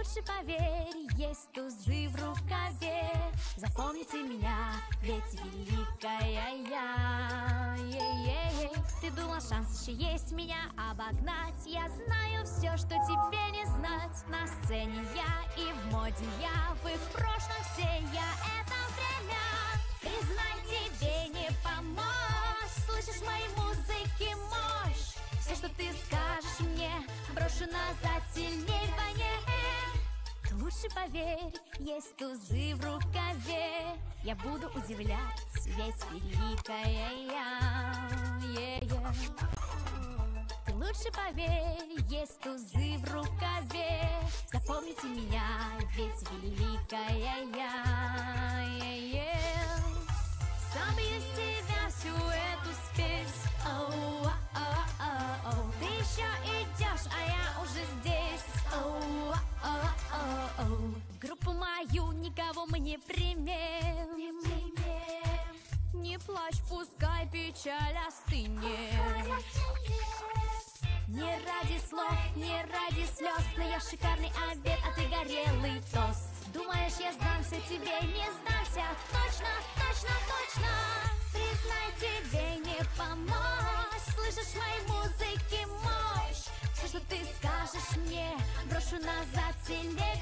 лучше поверь, есть тузы в рукаве. Запомните меня, ведь великая я. Ты думал, шанс еще есть меня обогнать? Я знаю все, что тебе не знать. На сцене я и в моде я, вы в прошлом все, я это время. Признай, тебе не помочь. Слышишь в моей музыке мощь. Все, что ты скажешь мне, брошу назад, сильней рванет. Ты лучше поверь, есть тузы в рукаве. Я буду удивлять, ведь великая я. Ты лучше поверь, есть тузы в рукаве. Запомните меня, ведь великая я. Сам без тебя всю эту спесь. Ты еще идешь, а я уже здесь. В группу мою никого мы не примем. Не плачь, пускай печаль остынет. Не ради слов, не ради слез, но я шикарный обед, а ты горелый тост. Думаешь, я сдамся тебе, не сдамся. Точно, точно, точно. Признай, тебе не помочь. Слышишь в моей музыке мощь. Все, что ты скажешь мне, брошу назад, сильнее